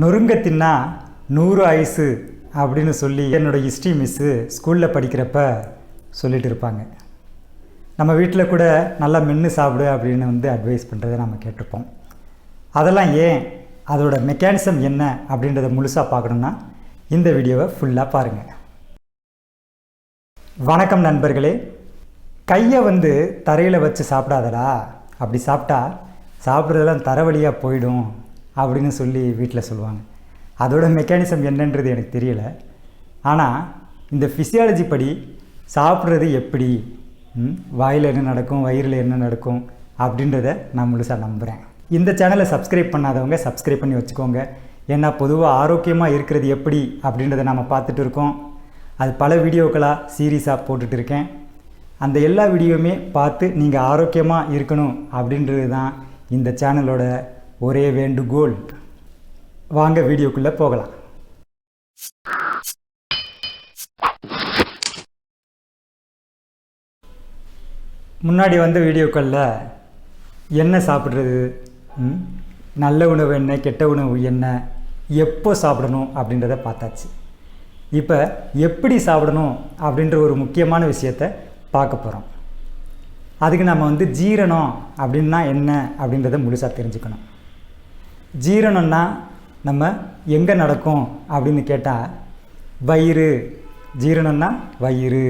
நொறுங்க தின்னா 100 ஆயுசு அப்படின்னு சொல்லி என்னோடய ஹிஸ்ட்ரி மிஸ்ஸு ஸ்கூலில் படிக்கிறப்ப சொல்லிகிட்டு இருப்பாங்க. நம்ம வீட்டில் கூட நல்லா மென்று சாப்பிடு அப்படின்னு அட்வைஸ் பண்ணுறதை நம்ம கேட்டிருப்போம். அதெல்லாம் ஏன், அதோட மெக்கானிசம் என்ன அப்படின்றத முழுசாக பார்க்கணுன்னா இந்த வீடியோவை ஃபுல்லாக பாருங்கள். வணக்கம் நண்பர்களே. கையை தரையில் வச்சு சாப்பிடாதடா, அப்படி சாப்பிட்டா சாப்பிட்றதெல்லாம் தர வழியாக போயிடும் அப்படின்னு சொல்லி வீட்டில் சொல்லுவாங்க. அதோட மெக்கானிசம் என்னன்றது எனக்கு தெரியலை. ஆனால் இந்த ஃபிசியாலஜி படி சாப்பிட்றது எப்படி, வாயில் என்ன நடக்கும், வயிறில் என்ன நடக்கும் அப்படின்றத நான் முழுசாக நம்புகிறேன். இந்த சேனலை சப்ஸ்கிரைப் பண்ணாதவங்க சப்ஸ்கிரைப் பண்ணி வச்சுக்கோங்க. ஏன்னா பொதுவாக ஆரோக்கியமாக இருக்கிறது எப்படி அப்படின்றத நம்ம பார்த்துட்டு இருக்கோம். அது பல வீடியோக்களாக சீரீஸாக போட்டுட்டு இருக்கேன். அந்த எல்லா வீடியோவுமே பார்த்து நீங்கள் ஆரோக்கியமாக இருக்கணும் அப்படின்றது தான் இந்த சேனலோட ஒரே வேண்டுகோள். வாங்க வீடியோக்குள்ளே போகலாம். முன்னாடி வீடியோக்களில் என்ன சாப்பிட்றது, நல்ல உணவு என்ன, கெட்ட உணவு என்ன, எப்போ சாப்பிடணும் அப்படின்றத பார்த்தாச்சு. இப்போ எப்படி சாப்பிடணும் அப்படின்ற ஒரு முக்கியமான விஷயத்தை பார்க்க போகிறோம். அதுக்கு நம்ம ஜீரணம் அப்படின்னா என்ன அப்படின்றத முழுசாக தெரிஞ்சுக்கணும். ஜீரணம்னா நம்ம எங்கே நடக்கும் அப்படின்னு கேட்டால் வயிறு, ஜீரணம்னா வயிறு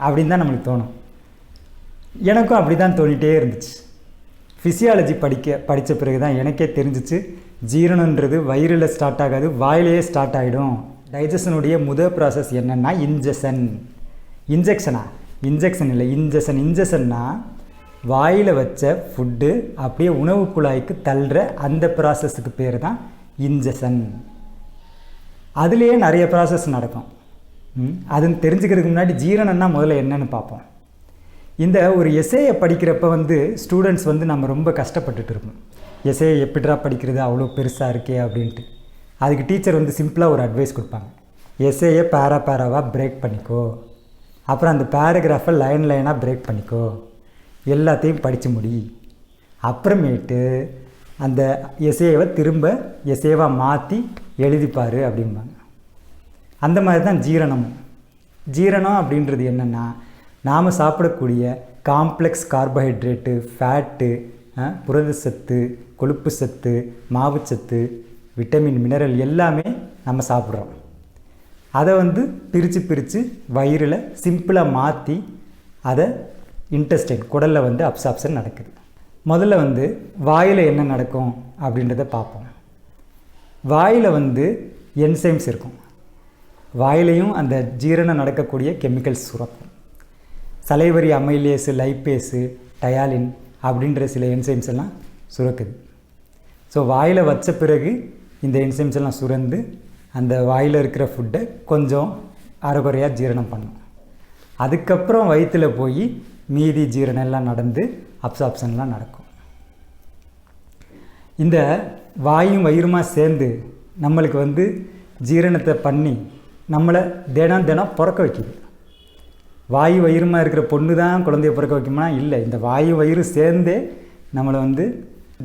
அப்படின்னு தான் நம்மளுக்கு தோணும். எனக்கும் அப்படி தான் தோணிகிட்டே இருந்துச்சு. ஃபிசியாலஜி படித்த பிறகு தான் எனக்கே தெரிஞ்சிச்சு, ஜீரணன்றது வயிறில் ஸ்டார்ட் ஆகாது, வாயிலேயே ஸ்டார்ட் ஆகிடும். டைஜஷனுடைய முதல் ப்ராசஸ் என்னென்னா இன்ஜெக்ஷன் இல்லை, இன்ஜெஷன்னா வாயில் வச்ச ஃபுட்டு அப்படியே உணவு குழாய்க்கு தள்ளுற அந்த ப்ராசஸுக்கு பேர் தான் இன்ஜெக்ஷன். அதுலேயே நிறைய ப்ராசஸ் நடக்கும். அது தெரிஞ்சுக்கிறதுக்கு முன்னாடி ஜீரணம்னா முதல்ல என்னன்னு பார்ப்போம். இந்த ஒரு எஸ்ஏயை படிக்கிறப்ப ஸ்டூடெண்ட்ஸ் நம்ம ரொம்ப கஷ்டப்பட்டுட்டு இருப்போம். எஸ்ஏயை எப்படிடா படிக்கிறது, அவ்வளோ பெருசாக இருக்கே அப்படின்ட்டு. அதுக்கு டீச்சர் சிம்பிளாக ஒரு அட்வைஸ் கொடுப்பாங்க. எஸ்ஏயை பேராவாக பிரேக் பண்ணிக்கோ, அப்புறம் அந்த பேராகிராஃபை லைனாக பிரேக் பண்ணிக்கோ, எல்லாத்தையும் படித்து முடி, அப்புறமேட்டு அந்த எஸ்ஏவை திரும்ப எஸ்ஏவாக மாற்றி எழுதிப்பார் அப்படிம்பாங்க. அந்த மாதிரி தான் ஜீரணம் அப்படின்றது என்னென்னா, நாம் சாப்பிடக்கூடிய காம்ப்ளெக்ஸ் கார்போஹைட்ரேட்டு, ஃபேட்டு, புரதச்சத்து, கொழுப்பு சத்து, மாவுச்சத்து, விட்டமின், மினரல் எல்லாமே நம்ம சாப்பிட்றோம். அதை பிரித்து வயிறில் சிம்பிளாக மாற்றி அதை இன்டெஸ்டைன், குடலில் அப்சார்ப்ஷன் நடக்குது. முதல்ல வாயில் என்ன நடக்கும் அப்படின்றத பார்ப்போம். வாயில் என்சைம்ஸ் இருக்கும். வாயிலையும் அந்த ஜீரணம் நடக்கக்கூடிய கெமிக்கல்ஸ் சுரக்கும். சலைவரி அமைலேஸு, லைப்பேஸு, டயாலின் அப்படின்ற சில என்சைம்ஸ் எல்லாம் சுரக்குது. ஸோ வாயில் வச்ச பிறகு இந்த என்சைம்ஸ் எல்லாம் சுரந்து அந்த வாயில் இருக்கிற ஃபுட்டை கொஞ்சம் அரைகுறையாக ஜீரணம் பண்ணும். அதுக்கப்புறம் வயிற்றில் போய் மீதி ஜீரணம் எல்லாம் நடந்து அப்சார்ப்ஷன்லாம் நடக்கும். இந்த வாயும் வயிறுமா சேர்ந்து நம்மளுக்கு ஜீரணத்தை பண்ணி நம்மளை தினம் பிறக்க வைக்குது. வாயு வயிறுமா இருக்கிற பொண்ணு தான் குழந்தைய பிறக்க வைக்குமா? இல்லை, இந்த வாயு வயிறு சேர்ந்தே நம்மளை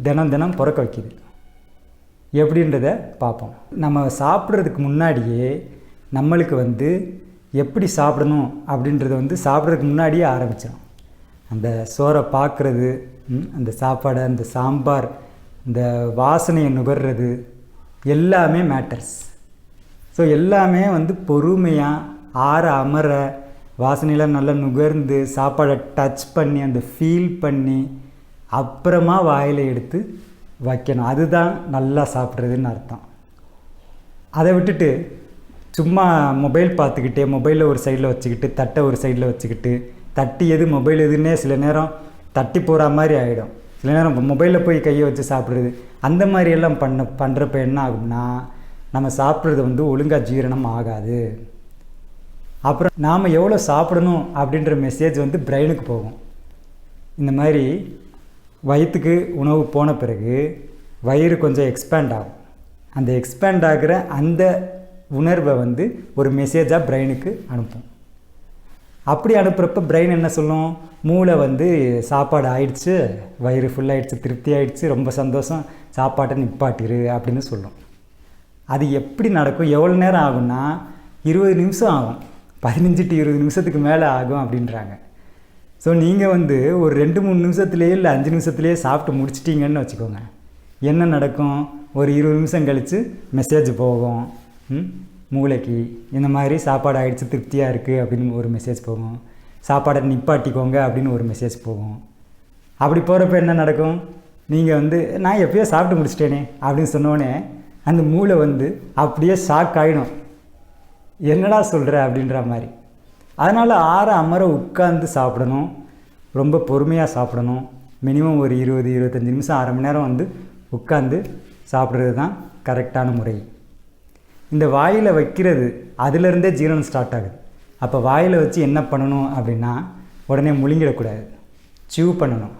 தினம் பிறக்க வைக்குது. எப்படின்றத பார்ப்போம். நம்ம சாப்பிட்றதுக்கு முன்னாடியே நம்மளுக்கு எப்படி சாப்பிடணும் அப்படின்றத சாப்பிட்றதுக்கு முன்னாடியே ஆரம்பிச்சிடும். அந்த சோறை பார்க்குறது, அந்த சாப்பாடை, அந்த சாம்பார், இந்த வாசனையை நுகர்றது எல்லாமே மேட்டர்ஸ். ஸோ எல்லாமே பொறுமையாக ஆற அமர வாசனையெல்லாம் நல்லா நுகர்ந்து சாப்பாடை டச் பண்ணி அந்த ஃபீல் பண்ணி அப்புறமா வாயில் எடுத்து வைக்கணும். அதுதான் நல்லா சாப்பிட்றதுன்னு அர்த்தம். அதை விட்டுட்டு சும்மா மொபைல் பார்த்துக்கிட்டே, மொபைலில் ஒரு சைடில் வச்சுக்கிட்டு, தட்டை ஒரு சைடில் வச்சுக்கிட்டு, தட்டி எது மொபைல் எதுன்னே சில நேரம் தட்டி போகிற மாதிரி ஆகிடும். சில நேரம் மொபைலில் போய் கையை வச்சு சாப்பிட்றது, அந்த மாதிரியெல்லாம் பண்ணுறப்ப என்ன ஆகும்னா, நம்ம சாப்பிட்றது ஒழுங்காக ஜீரணம் ஆகாது. அப்புறம் நாம் எவ்வளோ சாப்பிடணும் அப்படின்ற மெசேஜ் பிரெயினுக்கு போகும். இந்த மாதிரி வயிற்றுக்கு உணவு போன பிறகு வயிறு கொஞ்சம் எக்ஸ்பேண்ட் ஆகும். அந்த எக்ஸ்பேண்ட் ஆகிற அந்த உணர்வை ஒரு மெசேஜாக பிரெயினுக்கு அனுப்பும். அப்படி அனுப்புகிறப்ப பிரெயின் என்ன சொல்லும், மூளை சாப்பாடு ஆயிடுச்சு, வயிறு ஃபுல்லாகிடுச்சு, திருப்தி ஆகிடுச்சு, ரொம்ப சந்தோஷம், சாப்பாட்டை நிப்பாட்டிரு அப்படின்னு சொல்லும். அது எப்படி நடக்கும், எவ்வளோ நேரம் ஆகும்னா 20 நிமிஷம் ஆகும், 15 to 20 நிமிஷத்துக்கு மேலே ஆகும் அப்படின்றாங்க. ஸோ நீங்கள் வந்து ஒரு 2-3 நிமிஷத்துலேயே இல்லை 5 நிமிஷத்துலேயே சாப்பிட்டு முடிச்சிட்டிங்கன்னு வச்சுக்கோங்க. என்ன நடக்கும், ஒரு 20 நிமிஷம் கழித்து மெசேஜ் போகும் மூளைக்கு, இந்த மாதிரி சாப்பாடு ஆகிடுச்சு, திருப்தியாக இருக்குது அப்படின்னு ஒரு மெசேஜ் போகும். சாப்பாடை நிப்பாட்டிக்கோங்க அப்படின்னு ஒரு மெசேஜ் போகும். அப்படி போகிறப்ப என்ன நடக்கும், நீங்கள் வந்து நான் எப்போயோ சாப்பிட்டு முடிச்சிட்டேனே அப்படின்னு சொன்னோடனே அந்த மூளை வந்து அப்படியே ஷாக் ஆகிடும், என்னடா சொல்கிற அப்படின்ற மாதிரி. அதனால் ஆற அமர உட்காந்து சாப்பிடணும், ரொம்ப பொறுமையாக சாப்பிடணும். மினிமம் ஒரு 20-25 நிமிஷம், அரை மணி நேரம் வந்து உட்காந்து சாப்பிட்றது தான் கரெக்டான முறை. இந்த வாயில் வைக்கிறது அதிலேருந்தே ஜீரணம் ஸ்டார்ட் ஆகுது. அப்போ வாயில் வச்சு என்ன பண்ணணும் அப்படின்னா, உடனே முழுங்கிடக்கூடாது, சியூ பண்ணணும்.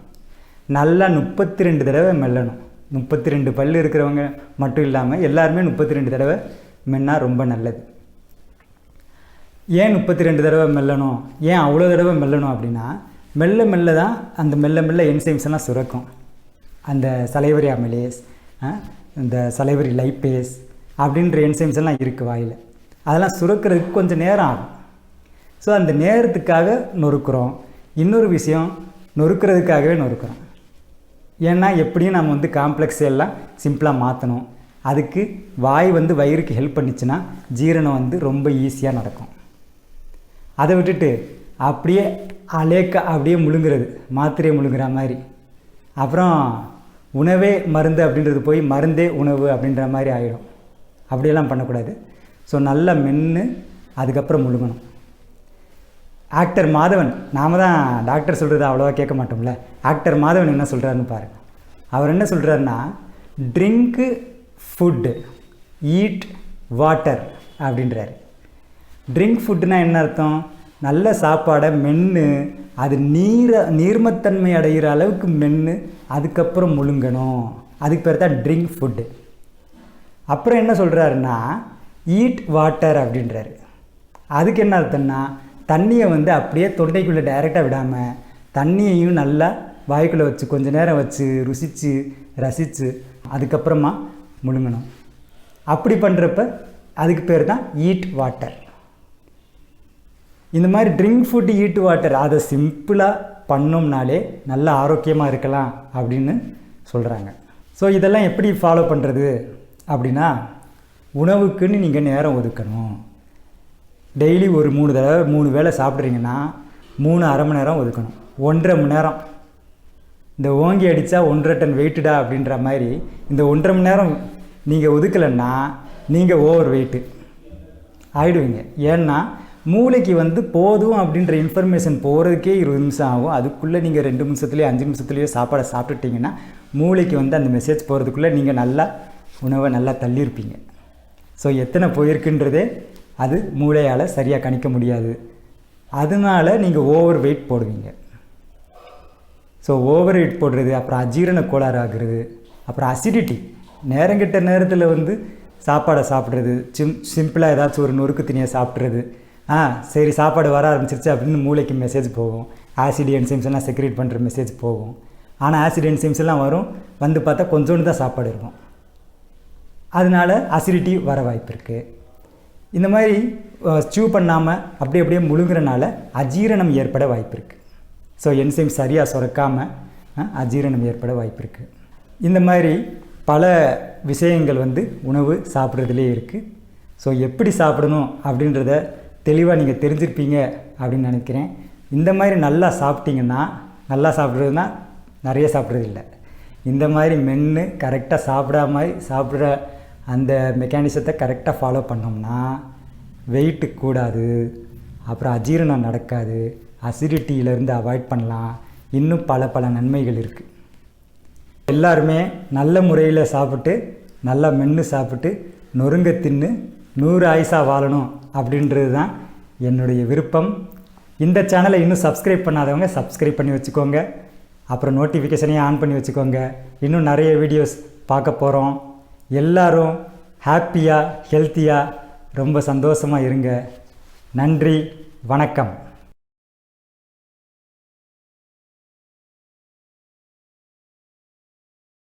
நல்லா 32 தடவை மெல்லணும். 32 பல் இருக்கிறவங்க மட்டும் இல்லாமல் எல்லாருமே 32 தடவை மென்னா ரொம்ப நல்லது. ஏன் 32 தடவை மெல்லணும், ஏன் அவ்வளோ தடவை மெல்லணும் அப்படின்னா, மெல்ல மெல்ல தான் அந்த மெல்ல என்சைம்ஸ் எல்லாம் சுரக்கும். அந்த சலைவரி அமிலேஸ், இந்த சலைவரி லைப்பேஸ் அப்படின்ற என்சைம்ஸ் எல்லாம் இருக்குது வாயில். அதெல்லாம் சுரக்கிறதுக்கு கொஞ்சம் நேரம் ஆகும். ஸோ அந்த நேரத்துக்காக நொறுக்கிறோம். இன்னொரு விஷயம், நொறுக்கிறதுக்காகவே நொறுக்கிறோம். ஏன்னா எப்படியும் நம்ம வந்து காம்ப்ளெக்ஸ் எல்லாம் சிம்பிளாக மாற்றணும். அதுக்கு வாய் வந்து வயிறுக்கு ஹெல்ப் பண்ணிச்சுன்னா ஜீரணம் வந்து ரொம்ப ஈஸியாக நடக்கும். அதை விட்டுட்டு அப்படியே அலேக்கா அப்படியே முழுங்குறது, மாத்திரையை முழுங்குற மாதிரி. அப்புறம் உணவே மருந்து அப்படின்றது போய் மருந்தே உணவு அப்படின்ற மாதிரி ஆகிடும். அப்படியெல்லாம் பண்ணக்கூடாது. ஸோ நல்லா மென்று அதுக்கப்புறம் முழுங்கணும். ஆக்டர் மாதவன், நாம் தான் டாக்டர் சொல்கிறது அவ்வளோவா கேட்க மாட்டோம்ல, ஆக்டர் மாதவன் என்ன சொல்கிறாருன்னு பாருங்கள். அவர் என்ன சொல்கிறாருன்னா, ட்ரிங்க்கு ஃபுட்டு, ஈட் வாட்டர் அப்படின்றாரு. ட்ரிங்க் ஃபுட்டுனா என்ன அர்த்தம், நல்ல சாப்பாடை மென்று அது நீர்மத்தன்மை அடைகிற அளவுக்கு மென்று அதுக்கப்புறம் முழுங்கணும். அதுக்கு பேர் தான் ட்ரிங்க் ஃபுட்டு. அப்புறம் என்ன சொல்கிறாருன்னா, ஈட் வாட்டர் அப்படின்றாரு. அதுக்கு என்ன அர்த்தம்னா, தண்ணியை வந்து அப்படியே தொண்டைக்குள்ளே டைரெக்டாக விடாமல் தண்ணியையும் நல்லா வாய்க்குள்ளே வச்சு கொஞ்சம் நேரம் வச்சு ருசித்து ரசித்து அதுக்கப்புறமா முழுங்கணும். அப்படி பண்ணுறப்ப அதுக்கு பேர் தான் ஈட் வாட்டர். இந்த மாதிரி ட்ரிங்க் ஃபுட்டு, ஈட் வாட்டர், அதை சிம்பிளாக பண்ணோம்னாலே நல்ல ஆரோக்கியமாக இருக்கலாம் அப்படின்னு சொல்கிறாங்க. ஸோ இதெல்லாம் எப்படி ஃபாலோ பண்ணுறது அப்படின்னா, உணவுக்குன்னு நீங்கள் நேரம் ஒதுக்கணும். டெய்லி ஒரு 3 வேளை சாப்பிட்றீங்கன்னா 3 அரை மணி நேரம் ஒதுக்கணும். 1.5 மணி நேரம். இந்த ஓங்கி அடித்தா 1.5 டன் வெயிட்டுடா அப்படின்ற மாதிரி இந்த 1.5 மணி நேரம் நீங்கள் ஒதுக்கலைன்னா நீங்கள் ஓவர் வெயிட்டு ஆகிடுவீங்க. ஏன்னா மூளைக்கு வந்து போதும் அப்படின்ற இன்ஃபர்மேஷன் போகிறதுக்கே 20 நிமிஷம் ஆகும். அதுக்குள்ளே நீங்கள் 2 நிமிஷத்துலேயோ 5 நிமிஷத்துலேயோ சாப்பாடை சாப்பிட்டுட்டிங்கன்னா மூளைக்கு வந்து அந்த மெசேஜ் போகிறதுக்குள்ளே நீங்கள் நல்லா உணவை நல்லா தள்ளியிருப்பீங்க. ஸோ எத்தனை போயிருக்குன்றதே அது மூளையால் சரியாக கணிக்க முடியாது. அதனால் நீங்கள் ஓவர் வெயிட் போடுவீங்க. ஸோ ஓவர் வெயிட் போடுறது, அப்புறம் அஜீரண கோளாறு ஆகுறது, அப்புறம் அசிடிட்டி, நேரங்கிட்ட நேரத்தில் வந்து சாப்பாடை சாப்பிட்றது, சிம்பிளாக ஏதாச்சும் ஒரு நொறுக்கு திணியை சாப்பிட்றது, சரி சாப்பாடு வர ஆரம்பிச்சிருச்சு அப்படின்னு மூளைக்கு மெசேஜ் போகும். ஆசிட் என்சைம்ஸ் எல்லாம் செக்ரேட் பண்ணுற மெசேஜ் போகும். ஆனால் ஆசிட் என்சைம்ஸ் எல்லாம் வரும், வந்து பார்த்தா கொஞ்சோண்டு தான் சாப்பாடு இருக்கும். அதனால அசிடிட்டி வர வாய்ப்பு இருக்குது. இந்த மாதிரி ஸ்டூ பண்ணாமல் அப்படியே முழுங்குறனால அஜீரணம் ஏற்பட வாய்ப்பு இருக்குது. ஸோ என்சைம் சரியாக சுரக்காமல் அஜீரணம் ஏற்பட வாய்ப்பு இருக்குது. இந்த மாதிரி பல விஷயங்கள் வந்து உணவு சாப்பிட்றதுலே இருக்குது. ஸோ எப்படி சாப்பிடணும் அப்படின்றத தெளிவாக நீங்கள் தெரிஞ்சிருப்பீங்க அப்படின்னு நினைக்கிறேன். இந்த மாதிரி நல்லா சாப்பிட்டீங்கன்னா, நல்லா சாப்பிட்றதுனா நிறைய சாப்பிட்றது இல்லை, இந்த மாதிரி மென்று கரெக்டாக சாப்பிட்ற அந்த மெக்கானிசத்தை கரெக்டாக ஃபாலோ பண்ணோம்னா வெயிட்டு கூடாது, அப்புறம் அஜீரணம் நடக்காது, அசிடிட்டியிலேருந்து அவாய்ட் பண்ணலாம். இன்னும் பல நன்மைகள் இருக்குது. எல்லாருமே நல்ல முறையில் சாப்பிட்டு நல்லா மென்று சாப்பிட்டு நொறுங்க தின்னு 100 ஆயுசா வாழணும் அப்படின்றது தான் என்னுடைய விருப்பம். இந்த சேனலை இன்னும் சப்ஸ்கிரைப் பண்ணாதவங்க சப்ஸ்கிரைப் பண்ணி வச்சுக்கோங்க. அப்புறம் நோட்டிஃபிகேஷனையும் ஆன் பண்ணி வச்சுக்கோங்க. இன்னும் நிறைய வீடியோஸ் பார்க்க போகிறோம். எல்லாரும் ஹாப்பியாக ஹெல்த்தியாக ரொம்ப சந்தோஷமாக இருங்க. நன்றி, வணக்கம்.